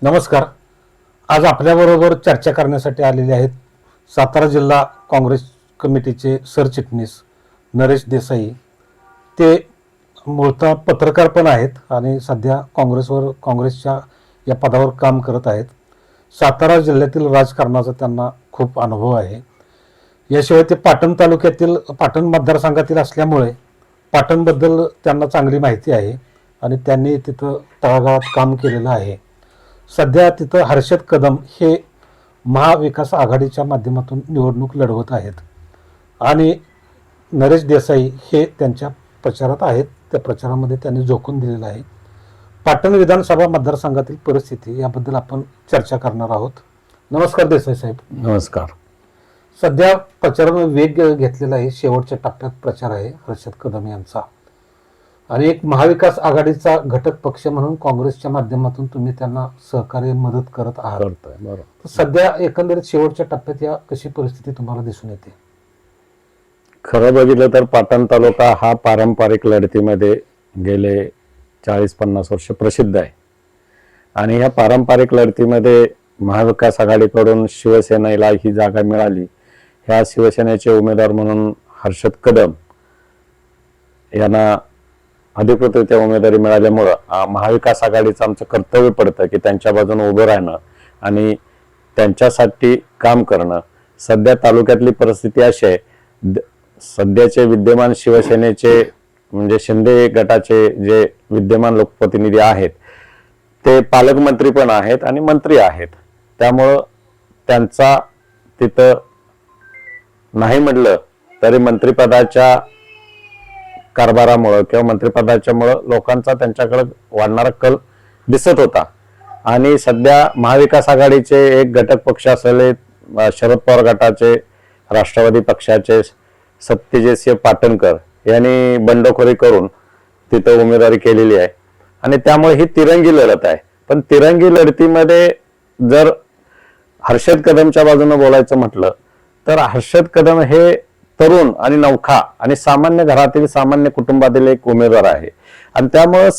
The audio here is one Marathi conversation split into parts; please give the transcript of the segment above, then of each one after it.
नमस्कार. आज आपल्याबरोबर चर्चा करण्यासाठी आलेले आहेत सातारा जिल्हा काँग्रेस कमिटीचे सरचिटणीस नरेश देसाई. ते मूळतः पत्रकार पण आहेत आणि सध्या काँग्रेसच्या या पदावर काम करत आहेत. सातारा जिल्ह्यातील राजकारणाचा त्यांना खूप अनुभव आहे. याशिवाय ते पाटण तालुक्यातील पाटण मतदारसंघातील असल्यामुळे पाटणबद्दल त्यांना चांगली माहिती आहे आणि त्यांनी तिथं तळागाळात काम केलेलं आहे. सध्या तिथं हर्षद कदम हे महाविकास आघाडीच्या माध्यमातून निवडणूक लढवत आहेत आणि नरेश देसाई हे त्यांच्या प्रचारात आहेत. त्या प्रचारामध्ये त्यांनी झोकून दिलेलं आहे. पाटण विधानसभा मतदारसंघातील परिस्थिती याबद्दल आपण चर्चा करणार आहोत. नमस्कार देसाई साहेब. नमस्कार. सध्या प्रचाराने वेग घेतलेला आहे. शेवटच्या टप्प्यात प्रचार आहे हर्षद कदम यांचा आणि एक महाविकास आघाडीचा घटक पक्ष म्हणून काँग्रेसच्या माध्यमातून तुम्ही त्यांना सहकार्य मदत करत आहात. बरोबर. सध्या एकंदरीत शेवटच्या टप्प्यात या कशी परिस्थिती तुम्हाला दिसून येते? खरं बघितलं तर पाटण तालुका हा पारंपरिक लढतीमध्ये गेले 40-50 वर्ष प्रसिद्ध आहे आणि ह्या पारंपरिक लढतीमध्ये महाविकास आघाडीकडून शिवसेनेला ही जागा मिळाली. ह्या शिवसेनेचे उमेदवार म्हणून हर्षद कदम यांना अधिकृतरित्या उमेदवारी मिळाल्यामुळं महाविकास आघाडीचं आमचं कर्तव्य पडतं की त्यांच्या बाजूने उभं राहणं आणि त्यांच्यासाठी काम करणं. सध्या तालुक्यातली परिस्थिती अशी आहे, सध्याचे विद्यमान शिवसेनेचे म्हणजे शिंदे गटाचे जे विद्यमान लोकप्रतिनिधी आहेत ते पालकमंत्री पण आहेत आणि मंत्री आहेत. त्यामुळं त्यांचा तिथं नाही म्हटलं तरी मंत्रिपदाच्या कारभारामुळं किंवा मंत्रिपदाच्यामुळं लोकांचा त्यांच्याकडे वाढणारा कल दिसत होता. आणि सध्या महाविकास आघाडीचे एक घटक पक्ष असलेले शरद पवार गटाचे राष्ट्रवादी पक्षाचे सत्यजितसिंह पाटणकर यांनी बंडखोरी करून तिथं उमेदवारी केलेली आहे आणि त्यामुळे ही तिरंगी लढत आहे. पण तिरंगी लढतीमध्ये जर हर्षद कदमच्या बाजूने बोलायचं म्हटलं तर हर्षद कदम हे तरुण आणि नवखा आणि सामान्य घरातील सामान्य कुटुंबातील एक उमेदवार आहे आणि त्यामुळे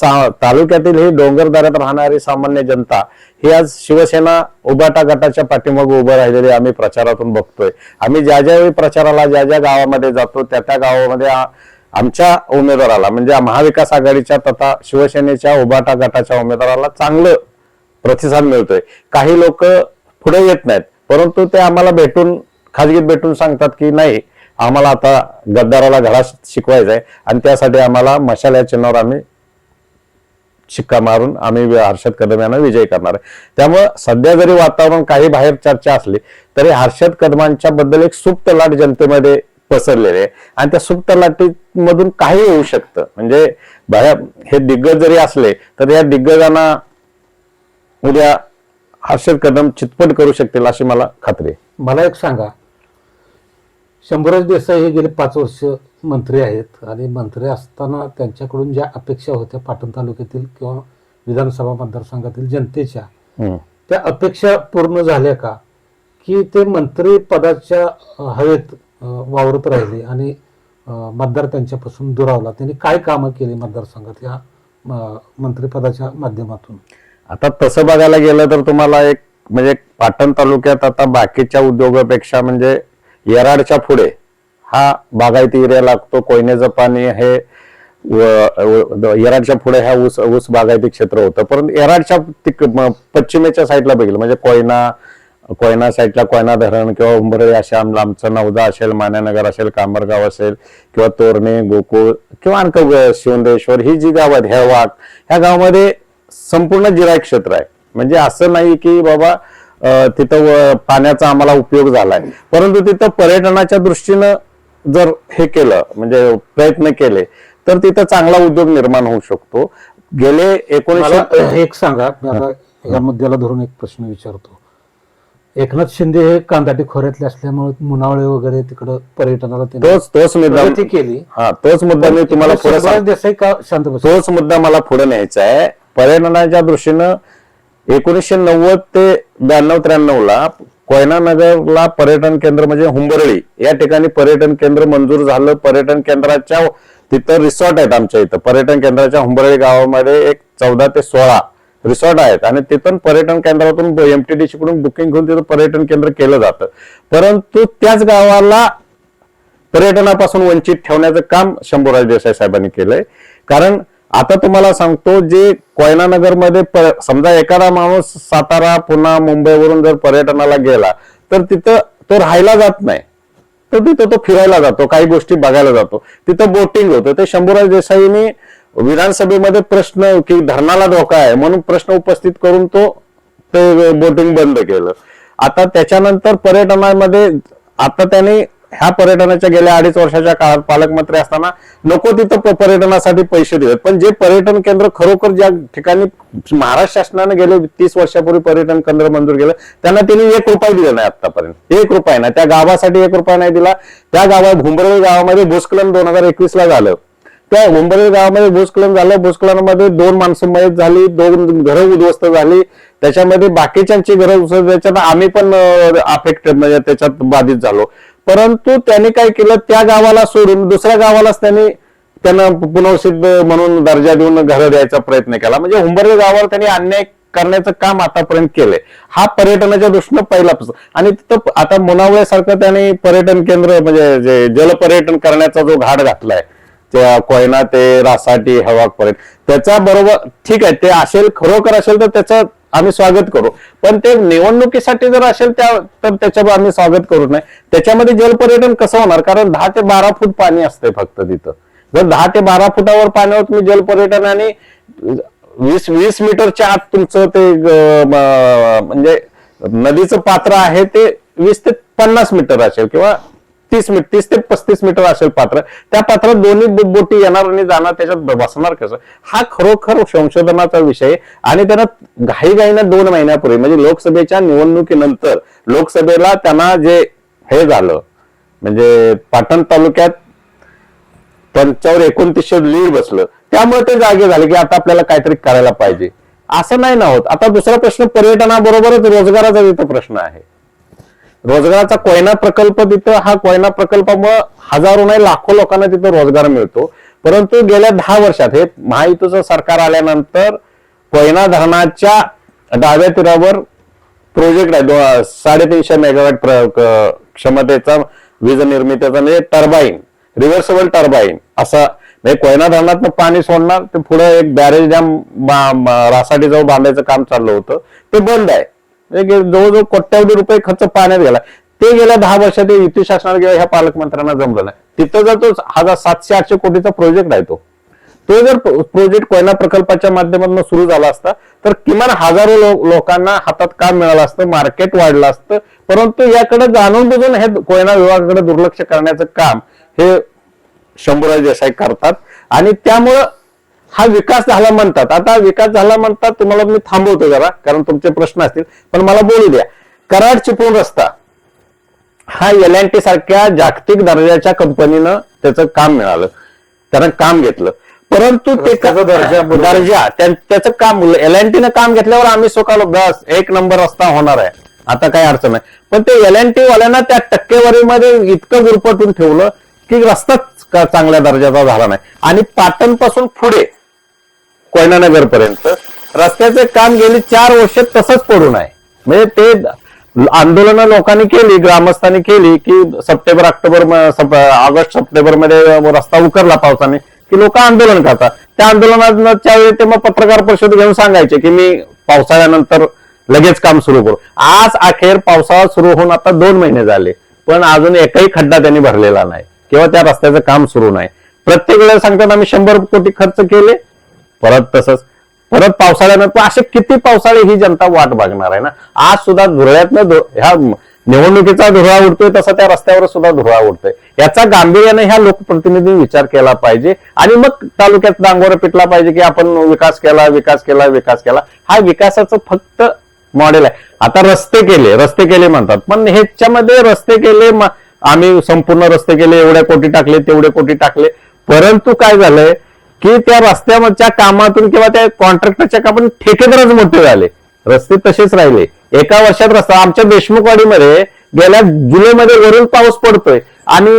तालुक्यातील ही डोंगरदऱ्यात राहणारी सामान्य जनता ही आज शिवसेना उबाटा गटाच्या पाठीमागे उभं राहिलेली आम्ही प्रचारातून बघतोय. आम्ही ज्या ज्यावेळी प्रचाराला ज्या ज्या गावामध्ये जातो त्या त्या गावामध्ये आमच्या उमेदवाराला म्हणजे महाविकास आघाडीच्या तथा शिवसेनेच्या उबाटा गटाच्या उमेदवाराला चांगलं प्रतिसाद मिळतोय. काही लोक पुढे येत नाहीत परंतु ते आम्हाला भेटून खाजगीत भेटून सांगतात की नाही, आम्हाला आता गद्दाराला धडा शिकवायचा आहे आणि त्यासाठी आम्हाला मशाल या चिन्हावर आम्ही शिक्का मारून आम्ही हर्षद कदम यांना विजयी करणार आहे. त्यामुळे सध्या जरी वातावरण काही बाहेर चर्चा असली तरी हर्षद कदमांच्या बद्दल एक सुप्त लाट जनतेमध्ये पसरलेले आहे आणि त्या सुप्त लाटीमधून काही होऊ शकतं. म्हणजे हे दिग्गज जरी असले तर या दिग्गजांना उद्या हर्षद कदम चितपट करू शकतील अशी मला खात्री आहे. मला एक सांगा, शंभूराज देसाई हे गेले 5 वर्ष मंत्री आहेत आणि मंत्री असताना त्यांच्याकडून ज्या अपेक्षा होत्या पाटण तालुक्यातील किंवा विधानसभा मतदारसंघातील जनतेच्या, त्या अपेक्षा पूर्ण झाल्या का की ते मंत्री पदाच्या हवेत वावरत राहिले आणि मतदार त्यांच्यापासून दुरावला? त्यांनी काय कामं केली मतदारसंघात या मंत्रिपदाच्या माध्यमातून? आता तसं बघायला गेलं तर तुम्हाला एक म्हणजे पाटण तालुक्यात आता बाकीच्या उद्योगापेक्षा म्हणजे येराडच्या पुढे हा बागायती एरिया लागतो. कोयनेचं पाणी हे येराडच्या पुढे हा ऊस बागायती क्षेत्र होतं. परंतु येराडच्या पश्चिमेच्या साईडला बघितलं म्हणजे कोयना साईडला कोयना धरण किंवा उंबरळी अशा आमचं नवदा असेल, मान्यानगर असेल, कांबरगाव असेल किंवा तोरणे, गोकुळ किंवा आणखी शिवंदेश्वर ही जी गाव आहेत हेळवाक, ह्या गावामध्ये संपूर्ण जिरायत क्षेत्र आहे. म्हणजे असं नाही की बाबा तिथं पाण्याचा आम्हाला उपयोग झालाय, परंतु तिथं पर्यटनाच्या दृष्टीनं जर हे केलं म्हणजे प्रयत्न केले तर तिथं चांगला उद्योग निर्माण होऊ शकतो. गेले 1900 एक सांगा, या मुद्द्याला धरून एक प्रश्न विचारतो. एकनाथ शिंदे हे कांदाटी खोऱ्यातले असल्यामुळे मुनावळे वगैरे तिकडं पर्यटनाला तोच मुद्दा केली. तोच मुद्दा मी तुम्हाला देसाई का शांत बस, तोच मुद्दा मला पुढे न्यायचा आहे. पर्यटनाच्या दृष्टीनं 1990 ते 92-93 ला कोयना नगरला पर्यटन केंद्र म्हणजे हुंबरळी या ठिकाणी पर्यटन केंद्र मंजूर झालं. पर्यटन केंद्राच्या तिथं रिसॉर्ट आहेत आमच्या इथं. पर्यटन केंद्राच्या हुंबरळी गावामध्ये एक 14 ते 16 रिसॉर्ट आहेत आणि तिथून पर्यटन केंद्रातून एमटीडीसी कडून बुकिंग घेऊन तिथं पर्यटन केंद्र केलं जातं. परंतु त्याच गावाला पर्यटनापासून वंचित ठेवण्याचं काम शंभूराज देसाई साहेबांनी केलंय. कारण आता तुम्हाला सांगतो, जे कोयना नगरमध्ये समजा एखादा माणूस सातारा पुन्हा मुंबईवरून जर पर्यटनाला गेला तर तिथं तो राहायला जात नाही, तर तिथं तो फिरायला जातो, काही गोष्टी बघायला जातो, तिथं बोटिंग होतं. ते शंभूराज देसाईंनी विधानसभेमध्ये प्रश्न की धरणाला धोका आहे म्हणून प्रश्न उपस्थित करून ते बोटिंग बंद केलं. आता त्याच्यानंतर पर्यटनामध्ये आता त्यांनी ह्या पर्यटनाच्या गेल्या 2.5 वर्षाच्या काळात पालकमंत्री असताना नको तिथं पर्यटनासाठी पैसे दिलेत. पण जे पर्यटन केंद्र खरोखर ज्या ठिकाणी महाराष्ट्र शासनाने गेले 30 वर्षापूर्वी पर्यटन केंद्र मंजूर केलं, त्यांना त्यांनी 1 रुपया दिला नाही आतापर्यंत. 1 रुपया नाही, त्या गावासाठी 1 रुपया नाही दिला. त्या गावात हुंबरवेल गावामध्ये भूस्खलन 2021 ला झालं. त्या हुंबरवेल गावामध्ये भूस्खलन झालं. भूस्खलनामध्ये 2 माणसं मयत झाली, 2 घरं उद्ध्वस्त झाली. त्याच्यामध्ये बाकीच्यांची घरं, त्याच्यात आम्ही पण अफेक्टेड म्हणजे त्याच्यात बाधित झालो. परंतु त्यांनी काय केलं, त्या गावाला सोडून दुसऱ्या गावालाच त्यांना पुनर्वसित म्हणून दर्जा देऊन घरं द्यायचा प्रयत्न केला. म्हणजे हुंबरवेल गावावर त्यांनी अन्याय करण्याचं काम आतापर्यंत केलंय. हा पर्यटनाच्या दृष्टीनं पहिलापासून. आणि तिथं आता मुनावळ्यासारखं त्यांनी पर्यटन केंद्र म्हणजे जे जलपर्यटन करण्याचा जो घाट घातलाय, त्या कोयना ते रासाटी हवापर्यंत, त्याच्या बरोबर ठीक आहे, ते असेल खरोखर असेल तर त्याचं आम्ही स्वागत करू. पण ते निवडणुकीसाठी जर असेल तर त्याच्यावर आम्ही स्वागत करू नये. त्याच्यामध्ये जलपर्यटन कसं होणार? कारण 10 ते 12 फूट पाणी असतंय फक्त तिथं. जर 10 ते 12 फुटावर पाण्यावर तुम्ही जलपर्यटन आणि 20 मीटरच्या आत तुमचं ते म्हणजे नदीचं पात्र आहे ते 20 ते 50 मीटर असेल किंवा 30 ते 35 मीटर असेल पात्र. त्या पात्रात दोन्ही बोटी येणार आणि जाणार, त्याच्यात बसणार कसं? हा खरोखर संशोधनाचा विषय. आणि त्यांना घाईघाईनं 2 महिन्यापूर्वी म्हणजे लोकसभेच्या निवडणुकीनंतर लोकसभेला त्यांना जे हे झालं म्हणजे पाटण तालुक्यात त्यांच्यावर 2900 लीड बसलं, त्यामुळे ते जागे झाले की आता आपल्याला काहीतरी करायला पाहिजे. असं नाही ना होत. आता दुसरा प्रश्न पर्यटनाबरोबरच रोजगाराचा तिथं प्रश्न आहे. रोजगाराचा कोयना प्रकल्प, तिथं हा कोयना प्रकल्पामुळे हजारो नाही लाखो लोकांना तिथं रोजगार मिळतो. परंतु गेल्या 10 वर्षात हे महायुतीचं सरकार आल्यानंतर कोयना धरणाच्या डाव्या तीरावर प्रोजेक्ट आहे 350 मेगावॅट क्षमतेचा वीज निर्मितीचा म्हणजे टर्बाईन, रिव्हर्सेबल टर्बाईन असा. म्हणजे कोयना धरणातनं पाणी सोडणार, ते पुढे एक बॅरेज डॅम रासाटी जवळ बांधायचं काम चाललं होतं, ते बंद आहे. जवळजवळ कोट्यावधी रुपये खर्च पाण्यात गेला. ते गेल्या 10 वर्षात युती शासनाला किंवा ह्या पालकमंत्र्यांना जमलं नाही. तिथं जर तो 700-800 कोटीचा प्रोजेक्ट आहे, तो जर प्रोजेक्ट कोयना प्रकल्पाच्या माध्यमातून सुरू झाला असता तर किमान हजारो लोकांना हातात काम मिळालं असतं, मार्केट वाढलं असतं. परंतु याकडे जाणून बुजून हे कोयना विभागाकडे दुर्लक्ष करण्याचं काम हे शंभूराज देसाई करतात. आणि त्यामुळं हा विकास झाला म्हणतात. आता विकास झाला म्हणतात, तुम्हाला मी थांबवतो जरा कारण तुमचे प्रश्न असतील, पण मला बोलू द्या. कराड चिपळूण रस्ता हा L&T सारख्या जागतिक दर्जाच्या कंपनीनं त्याचं काम मिळालं, त्यानं काम घेतलं. परंतु ते दर्जा त्याचं काम L&Tनं काम घेतल्यावर आम्ही स्वतःला बस 1 नंबर रस्ता होणार आहे, आता काही अडचण नाही. पण ते L&T वाल्यांना त्या टक्केवारीमध्ये इतकं गुरफटून ठेवलं की रस्ताच चांगल्या दर्जाचा झाला नाही. आणि पाटण पासून पुढे कोयना नगर पर्यंत रस्त्याचे काम गेली 4 वर्ष तसंच पडून आहे. म्हणजे ते आंदोलनं लोकांनी केली, ग्रामस्थांनी केली की ऑगस्ट सप्टेंबर मध्ये रस्ता उकरला पावसाने की लोक आंदोलन करतात. त्या आंदोलनाच्या वेळी ते मग पत्रकार परिषद घेऊन सांगायचे की मी पावसाळ्यानंतर लगेच काम सुरू करू. आज अखेर पावसाळा सुरू होऊन आता 2 महिने झाले, पण अजून एकही खड्डा त्यांनी भरलेला नाही किंवा त्या रस्त्याचं काम सुरू नाही. प्रत्येक वेळेला सांगतात आम्ही 100 कोटी खर्च केले, परत तसंच परत पावसाळ्यानंतर असे किती पावसाळे ही जनता वाट बघणार आहे ना. आज सुद्धा धुळ्यातनं ह्या निवडणुकीचा धुळा उडतोय तसा त्या रस्त्यावर सुद्धा धुळा उडतोय. याचा गांभीर्याने ह्या लोकप्रतिनिधींनी विचार केला पाहिजे आणि मग तालुक्यात डांगोरा पिटला पाहिजे की आपण विकास केला. हा विकासाचं फक्त मॉडेल आहे. आता रस्ते केले म्हणतात, पण ह्याच्यामध्ये रस्ते केले, आम्ही संपूर्ण रस्ते केले, एवढ्या कोटी टाकले, तेवढे कोटी टाकले. परंतु काय झालंय की त्या रस्त्याच्या कामातून किंवा त्या कॉन्ट्रॅक्टरच्या कामातून ठेकेदारच मोठे झाले, रस्ते तसेच राहिले. एका वर्षात रस्ता आमच्या देशमुखवाडीमध्ये गेल्या जुलैमध्ये वरून पाऊस पडतोय आणि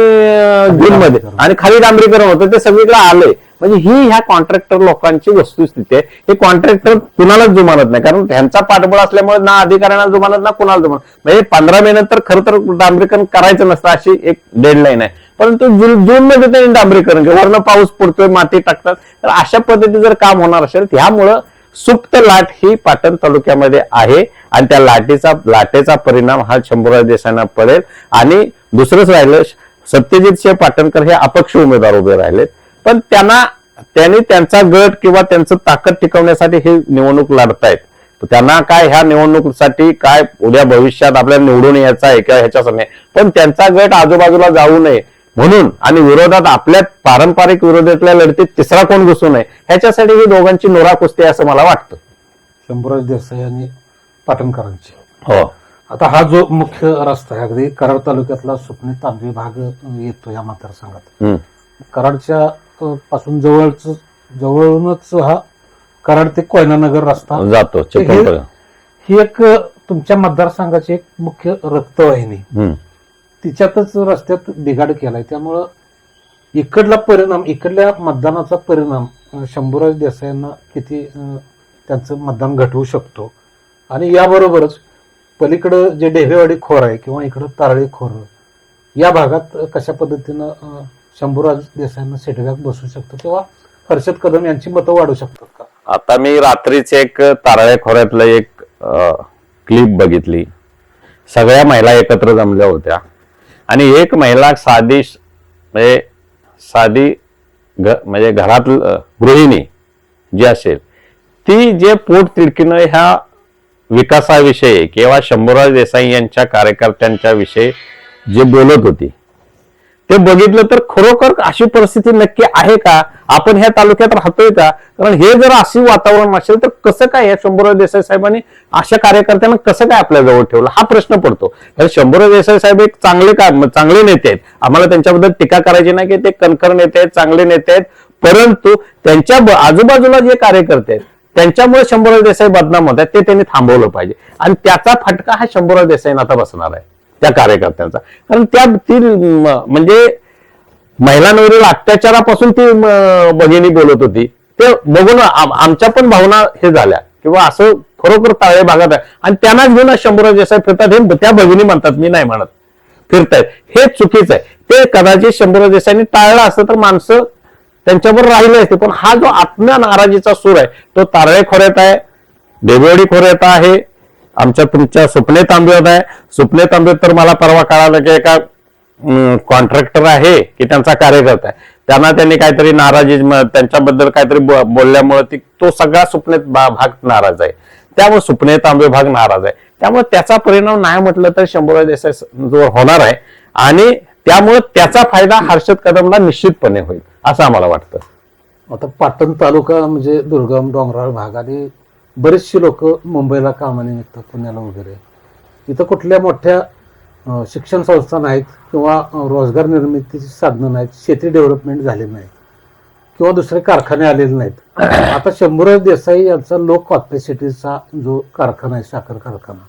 जूनमध्ये आणि खाली डांबरीकरण होतं, ते सगळीकडे आलंय. म्हणजे ही ह्या कॉन्ट्रॅक्टर लोकांची वस्तुस्थिती आहे. हे कॉन्ट्रॅक्टर कुणालाच जुमानत नाही, कारण त्यांचा पाठबळ असल्यामुळे ना अधिकाऱ्यांना जुमानत ना कुणाला जुमानत. म्हणजे 15 मे नंतर खरं तर डांबरीकरण करायचं नसतं अशी एक डेडलाईन आहे, परंतु जून मध्ये त्यांनी डांबरीकरण केलं, वरनं पाऊस पडतोय, माती टाकतात. तर अशा पद्धतीने जर काम होणार असेल त्यामुळं सुप्त लाट ही पाटण तालुक्यामध्ये आहे आणि त्या लाटेचा परिणाम हा शंभूराज देसाईंना पडेल. आणि दुसरंच राहिलं, सत्यजित सिंह पाटणकर हे अपक्ष उमेदवार उभे राहिलेत, पण त्यांनी त्यांचा गट किंवा त्यांचं ताकद टिकवण्यासाठी हे निवडणूक लढतायत. त्यांना काय ह्या निवडणुकीसाठी काय उद्या भविष्यात आपल्याला निवडून यायचं आहे किंवा ह्याच्यासाठी, पण त्यांचा गट आजूबाजूला जाऊ नये म्हणून आणि विरोधात आपल्या पारंपरिक विरोधातल्या लढतीत तिसरा कोण घुसू नये ह्याच्यासाठी ही दोघांची नोरा कुस्ती आहे असं मला वाटतं. शंभूराज देसाई आणि पाटणकरांची. हो. आता हा जो मुख्य रस्ता आहे अगदी कराड तालुक्यातला सुपणे तांबे भाग येतो या मतदारसंघात. कराडच्या पासून जवळूनच हा कराड ते कोयनानगर रस्ता जातो. ही एक तुमच्या मतदारसंघाची एक मुख्य रक्तवाहिनी, तिच्यातच रस्त्यात बिघाड केलाय. त्यामुळं इकडल्या मतदानाचा परिणाम शंभूराज देसाईंना किती त्यांचं मतदान घटवू शकतो. आणि याबरोबरच पलीकडं जे डेहरेवाडी खोर आहे किंवा इकडं तारळी खोर या भागात कशा पद्धतीनं शंभूराज देसाईंना सेटबॅक बसू शकतो किंवा हर्षद कदम यांची मतं वाढू शकतात का? आता मी रात्रीच एक तारळे खोऱ्यातलं एक क्लिप बघितली. सगळ्या महिला एकत्र जमल्या होत्या आणि एक महिला म्हणजे घरात गृहिणी जी असेल ती जे पोट तिडकीनं ह्या विकासाविषयी किंवा शंभूराज देसाई यांच्या कार्यकर्त्यांच्या विषयी जे बोलत होती ते बघितलं तर खरोखर अशी परिस्थिती नक्की आहे का? आपण ह्या तालुक्यात राहतोय का? कारण हे जर अशी वातावरण असेल तर कसं काय या शंभूराज देसाई साहेबांनी अशा कार्यकर्त्यांना कसं काय आपल्या जवळ ठेवलं हा प्रश्न पडतो. कारण शंभूराज देसाई साहेब एक चांगले नेते आहेत, आम्हाला त्यांच्याबद्दल टीका करायची नाही की ते कणखर नेते आहेत, चांगले नेते आहेत, परंतु त्यांच्या आजूबाजूला जे कार्यकर्ते आहेत त्यांच्यामुळे शंभूराज देसाई बदनाम होत आहेत, ते त्यांनी थांबवलं पाहिजे. आणि त्याचा फटका हा शंभूराज देसाईंना आता बसणार आहे त्या कार्यकर्त्यांचा. कारण ती म्हणजे महिलांवरील अत्याचारापासून ती भगिनी बोलत होती, ते बघून आमच्या पण भावना हे झाल्या किंवा असं खरोखर ताळे भागात आहे. आणि त्यांनाच घेऊन शंभूराज देसाई फिरतात हे त्या भगिनी म्हणतात, मी नाही म्हणत, फिरतायत. हे चुकीचं आहे. ते कदाचित शंभूराज देसाईंनी टाळलं असतं तर माणसं त्यांच्यावर राहिले असते. पण हा जो आत्म्या नाराजीचा सूर आहे तो तारळे खोऱ्यात आहे, देववाडी खोऱ्यात आहे, तुमच्या सुपणे तांब्यात आहे. सुपणे तांब्यात तर मला परवा कळालं की एका कॉन्ट्रॅक्टर आहे की त्यांचा कार्यकर्ता आहे, त्यांनी काहीतरी नाराजी त्यांच्याबद्दल काहीतरी बोलल्यामुळे तो सगळा सुपणे भाग नाराज आहे. त्यामुळे सुपणे तांबे भाग नाराज आहे. त्यामुळे त्याचा परिणाम नाही म्हटलं तर शंभूराज देसाई जोर होणार आहे आणि त्यामुळे त्याचा फायदा हर्षद कदमला निश्चितपणे होईल असं आम्हाला वाटतं. आता पाटण तालुका म्हणजे दुर्गम डोंगराळ भाग आणि बरेचशी लोक मुंबईला कामानिमित्त पुण्याला वगैरे, इथं कुठल्या मोठ्या शिक्षण संस्था नाहीत किंवा रोजगार निर्मितीची साधनं नाहीत, शेती डेव्हलपमेंट झाले नाहीत किंवा दुसरे कारखाने आलेले नाहीत. आता शंभूराज देसाई यांचा लो कॉपॅसिटीचा जो कारखाना आहे, साखर कारखाना,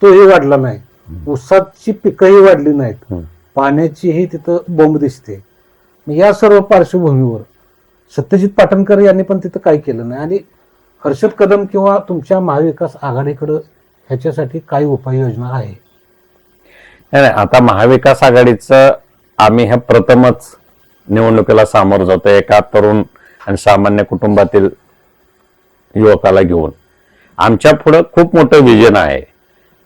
तोही वाढला नाही, ऊसाची पिकंही वाढली नाहीत, पाण्याचीही तिथं बोंब दिसते. या सर्व पार्श्वभूमीवर सत्यजित पाटणकर यांनी पण तिथं काय केलं नाही. आणि हर्षद कदम किंवा तुमच्या महाविकास आघाडीकडं ह्याच्यासाठी काय उपाययोजना आहे? नाही, आता महाविकास आघाडीचं आम्ही ह्या प्रथमच निवडणुकीला सामोरं जातो एका तरुण आणि सामान्य कुटुंबातील युवकाला घेऊन. आमच्या पुढं खूप मोठं विजन आहे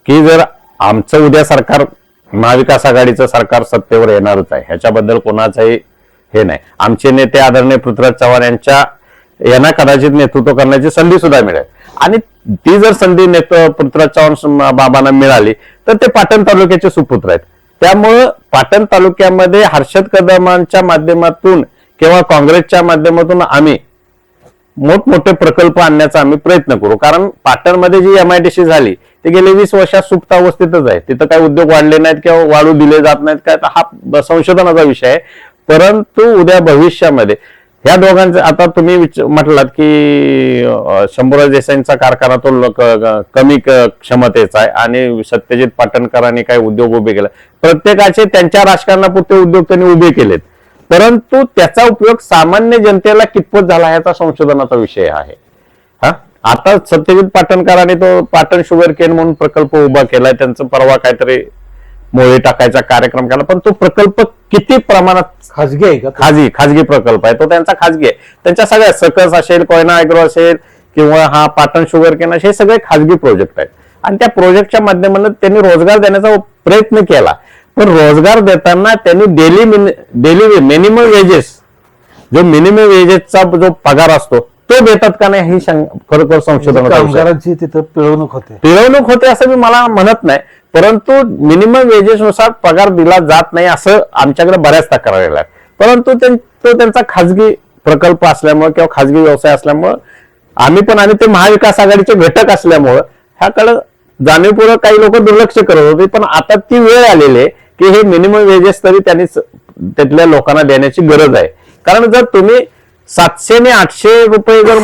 की जर आमचं उद्या सरकार, महाविकास आघाडीचं सरकार सत्तेवर येणारच आहे, ह्याच्याबद्दल कोणाचंही हे नाही. आमचे नेते आदरणीय पृथ्वीराज चव्हाण यांना कदाचित नेतृत्व करण्याची संधी सुद्धा मिळेल आणि ती जर संधी पृथ्वीराज चव्हाण बाबांना मिळाली तर ते पाटण तालुक्याचे सुपुत्र आहेत. त्यामुळं पाटण तालुक्यामध्ये हर्षद कदमांच्या माध्यमातून किंवा काँग्रेसच्या माध्यमातून आम्ही मोठमोठे प्रकल्प आणण्याचा आम्ही प्रयत्न करू. कारण पाटणमध्ये जी MIDC झाली ती गेली 20 वर्षात सुप्त अवस्थेतच आहे, तिथं काही उद्योग वाढले नाहीत किंवा वाढू दिले जात नाहीत काय, हा संशोधनाचा विषय आहे. परंतु उद्या भविष्यामध्ये ह्या दोघांचे, आता तुम्ही म्हटलात की शंभूराज देसाईंचा कारखाना तो कमी क्षमतेचा आहे आणि सत्यजित पाटणकरांनी काही उद्योग उभे केले, प्रत्येकाचे त्यांच्या राजकारणापुरते उद्योग त्यांनी उभे केलेत, परंतु त्याचा उपयोग सामान्य जनतेला कितपत झाला याचा संशोधनाचा विषय आहे. हा आता सत्यजित पाटणकरांनी तो पाटण शुगर केन म्हणून प्रकल्प उभा केलाय. त्यांचं परवा काहीतरी मोळी टाकायचा कार्यक्रम केला, पण तो प्रकल्प किती प्रमाणात खाजगी आहे का? खाजगी प्रकल्प आहे. तो त्यांचा खाजगी आहे. त्यांच्या सगळ्या सकस असेल, कोयना ऍग्रो असेल किंवा हा पाटण शुगर केन हे सगळे खाजगी प्रोजेक्ट आहेत. आणि त्या प्रोजेक्टच्या माध्यमातून त्यांनी रोजगार देण्याचा प्रयत्न केला, पण रोजगार देताना त्यांनी डेली मिनिमम वेजेस, जो मिनिमम वेजेसचा जो पगार असतो तो देतात का नाही ही खरोखर संशोधन. कामगारांची तिथं पिळवणूक होते असं मी मला म्हणत नाही, परंतु मिनिमम वेजेसनुसार पगार दिला जात नाही असं आमच्याकडे बऱ्याच तक्रारी आहेत. परंतु तो त्यांचा खाजगी प्रकल्प असल्यामुळे किंवा खाजगी व्यवसाय असल्यामुळे आम्ही ते महाविकास आघाडीचे घटक असल्यामुळे ह्याकडे जाणीवपूर्वक काही लोक दुर्लक्ष करत होते. पण आता ती वेळ आलेली आहे की हे मिनिमम वेजेस तरी त्यांनी तिथल्या लोकांना देण्याची गरज आहे. कारण जर तुम्ही 700 ने 800 रुपये जर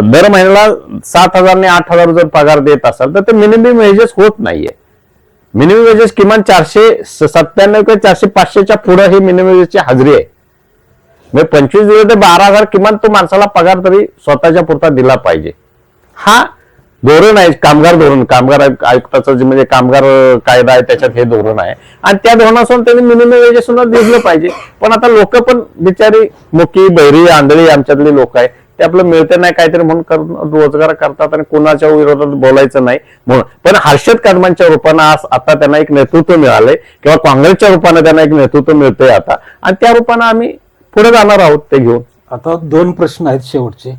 दर महिन्याला 7,000 ने 8,000 जर पगार देत असाल तर ते मिनिमम वेजेस होत नाहीये. मिनिमम वेजेस किमान 497 किंवा 400-500च्या पुढे ही मिनिमम वेजेसची हजेरी आहे. म्हणजे 25,000 ते 12,000 किमान तो माणसाला पगार तरी स्वतःच्या पुरता दिला पाहिजे. हा धोरण आहे कामगार धोरण, कामगार आयुक्ताचं म्हणजे कामगार कायदा आहे त्याच्यात हे धोरण आहे. आणि त्या धोरणासोबत त्यांनी मिनिमम वेजेस दिलं पाहिजे. पण आता लोक पण बिचारी मुकी बहिरी आंधळी आमच्यातली लोक आहे, ते आपलं मिळते नाही काहीतरी म्हणून रोजगार करतात आणि कोणाच्या विरोधात बोलायचं नाही म्हणून. पण हर्षद कदमांच्या रूपानं आज आता त्यांना एक नेतृत्व मिळालंय किंवा काँग्रेसच्या रूपानं त्यांना एक नेतृत्व मिळतंय आता, आणि त्या रूपानं आम्ही पुढे जाणार आहोत ते घेऊन. आता 2 प्रश्न आहेत शेवटचे.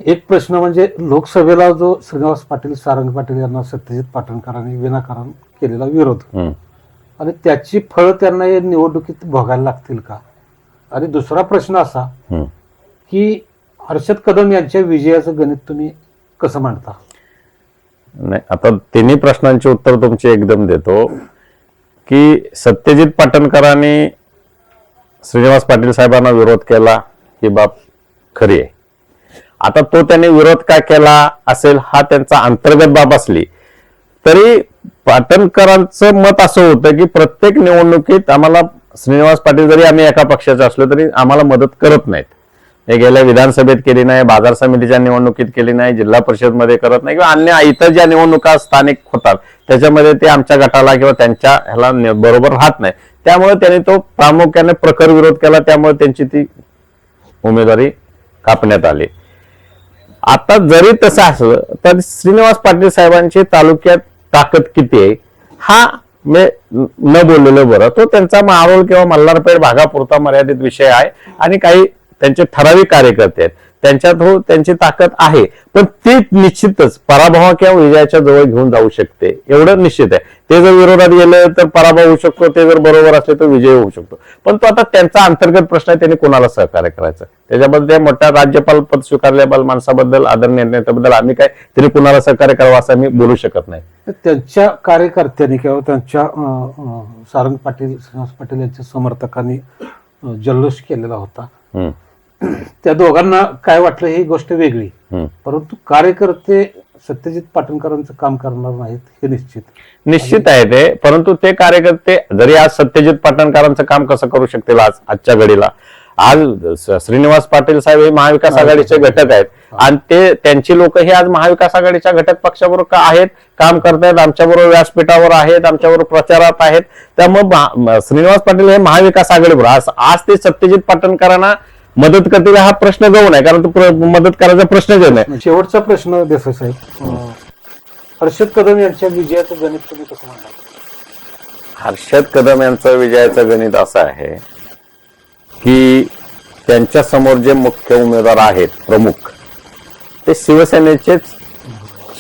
एक प्रश्न म्हणजे लोकसभेला जो श्रीनिवास पाटील सारंग पाटील यांना सत्यजित पाटणकरांनी विनाकारण केलेला विरोध आणि त्याची फळं त्यांना या निवडणुकीत भोगायला लागतील का? आणि दुसरा प्रश्न असा की हर्षद कदम यांच्या विजयाचं गणित तुम्ही कसं मांडता? नाही, आता तिन्ही प्रश्नांची उत्तर तुमची एकदम देतो की सत्यजित पाटणकरांनी श्रीनिवास पाटील साहेबांना विरोध केला ही बाब खरी आहे. आता तो त्यांनी विरोध का केला असेल हा त्यांचा अंतर्गत बाब असली तरी पाटणकरांचं मत असं होतं की प्रत्येक निवडणुकीत आम्हाला श्रीनिवास पाटील जरी आम्ही एका पक्षाचे असलो तरी आम्हाला मदत करत नाहीत. हे गेल्या विधानसभेत केली नाही, बाजार समितीच्या निवडणुकीत केली नाही, जिल्हा परिषद मध्ये करत नाही किंवा अन्य इतर ज्या निवडणुका स्थानिक होतात त्याच्यामध्ये ते आमच्या गटाला किंवा त्यांच्या ह्याला बरोबर राहत नाही. त्यामुळे त्यांनी तो प्रामुख्याने प्रखर विरोध केला, त्यामुळे त्यांची ती उमेदवारी कापण्यात आली. आता जरी तसं असलं तर श्रीनिवास पाटील साहेबांची तालुक्यात ताकद किती आहे हा न बोललेलं बरं. तो त्यांचा मारोल किंवा मल्हारपेठ भागापुरता मर्यादित विषय आहे आणि काही त्यांचे ठराविक कार्यकर्ते आहेत त्यांच्यात त्यांची ताकद आहे, पण ती निश्चितच पराभवा किंवा विजयाच्या जवळ घेऊन जाऊ शकते एवढं निश्चित आहे. ते जर विरोधात गेले तर पराभव होऊ शकतो, ते जर बरोबर असले तर विजय होऊ शकतो. पण तो आता त्यांचा अंतर्गत प्रश्न आहे, त्यांनी कोणाला सहकार्य करायचं. त्याच्याबद्दल त्या मोठ्या राज्यपाल पद स्वीकारल्याबद्दल माणसाबद्दल आदरणीय नेत्याबद्दल आम्ही काय त्यांनी कुणाला सहकार्य करावं असं आम्ही बोलू शकत नाही. त्यांच्या कार्यकर्त्यांनी किंवा त्यांच्या सारंग पाटील श्रीनिवास पाटील यांच्या समर्थकांनी जल्लोष केलेला होता. त्या दोघांना काय वाटलं ही गोष्ट वेगळी, परंतु कार्यकर्ते सत्यजित पाटणकरांचं काम करणार नाहीत हे निश्चित आहे ते. परंतु ते कार्यकर्ते जरी आज सत्यजित पाटणकरांचं काम कसं करू शकतील आजच्या घडीला, आज श्रीनिवास पाटील साहेब हे महाविकास आघाडीचे घटक आहेत आणि ते त्यांची लोक हे आज महाविकास आघाडीच्या घटक पक्षाबरोबर का आहेत, काम करतायत, आमच्याबरोबर व्यासपीठावर आहेत, आमच्याबरोबर प्रचारात आहेत. त्यामुळे श्रीनिवास पाटील हे महाविकास आघाडीबरोबर आज ते सत्यजित पाटणकरांना मदत करतील हा प्रश्न जाऊ नये, कारण तो मदत करायचा प्रश्नच नाही. शेवटचा प्रश्न देसाई साहेब, हर्षद कदम यांच्या विजयाचं गणित तुम्ही कसं म्हणता? हर्षद कदम यांचं विजयाचं गणित असं आहे की त्यांच्या समोर जे मुख्य उमेदवार आहेत प्रमुख ते शिवसेनेचेच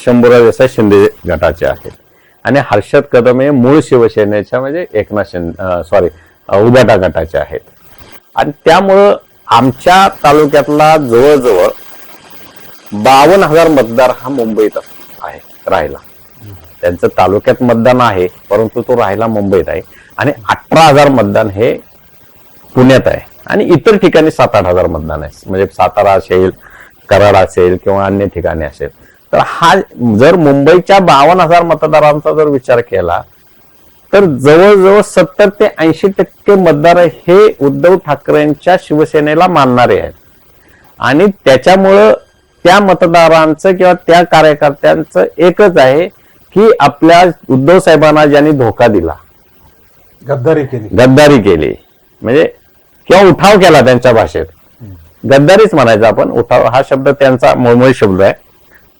शंभूराज देसाई शिंदे गटाचे आहेत आणि हर्षद कदम हे मूळ शिवसेनेच्या म्हणजे एकनाथ शिंदे उबाटा गटाचे आहेत. आणि त्यामुळं आमच्या तालुक्यातला जवळजवळ 52,000 मतदार हा मुंबईत आहे राहिला. त्यांचं तालुक्यात मतदान आहे परंतु तो राहिला मुंबईत आहे आणि 18,000 मतदान हे पुण्यात आहे आणि इतर ठिकाणी 7-8,000 मतदान आहे. म्हणजे सातारा असेल, कराड असेल किंवा अन्य ठिकाणी असेल. तर हा जर मुंबईच्या 52,000 मतदारांचा जर विचार केला तर जवळजवळ 70 ते 80% मतदार हे उद्धव ठाकरेंच्या शिवसेनेला मानणारे आहेत. आणि त्याच्यामुळं त्या मतदारांचं किंवा त्या कार्यकर्त्यांचं एकच आहे की आपल्या उद्धव साहेबांना ज्यांनी धोका दिला, गद्दारी केली म्हणजे किंवा उठाव केला, त्यांच्या भाषेत गद्दारीच म्हणायचा आपण, उठाव हा शब्द त्यांचा मोळमोळी शब्द आहे.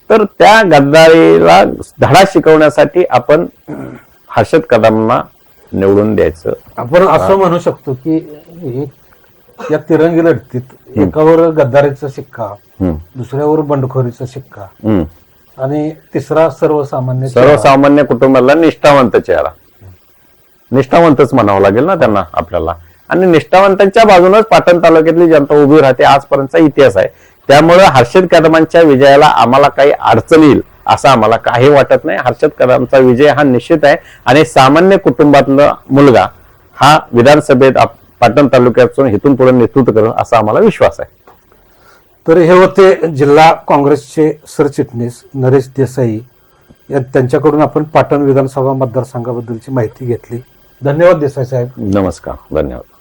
तर त्या गद्दारीला धडा शिकवण्यासाठी आपण हर्षद कदमना निवडून द्यायचं. आपण असं म्हणू शकतो की या तिरंगी लढतीत एकावर गद्दारीचा शिक्का, दुसऱ्यावर बंडखोरीचा शिक्का आणि तिसरा सर्वसामान्य कुटुंबाला निष्ठावंत चेहरा, निष्ठावंतच म्हणावं लागेल ना त्यांना आपल्याला. आणि निष्ठावंतांच्या बाजूनच पाटण तालुक्यातली जनता उभी राहते आजपर्यंतचा इतिहास आहे. त्यामुळे हर्षद कदमांच्या विजयाला आम्हाला काही अडचण येईल असं आम्हाला काही वाटत नाही. हर्षद कदमचा विजय हा निश्चित आहे आणि सामान्य कुटुंबातला मुलगा हा विधानसभेत पाटण तालुक्यातून इथून पुढे नेतृत्व करेल असा आम्हाला विश्वास आहे. तर हे होते जिल्हा काँग्रेसचे सरचिटणीस नरेश देसाई. त्यांच्याकडून आपण पाटण विधानसभा मतदारसंघाबद्दलची माहिती घेतली. धन्यवाद देसाई साहेब. नमस्कार, धन्यवाद.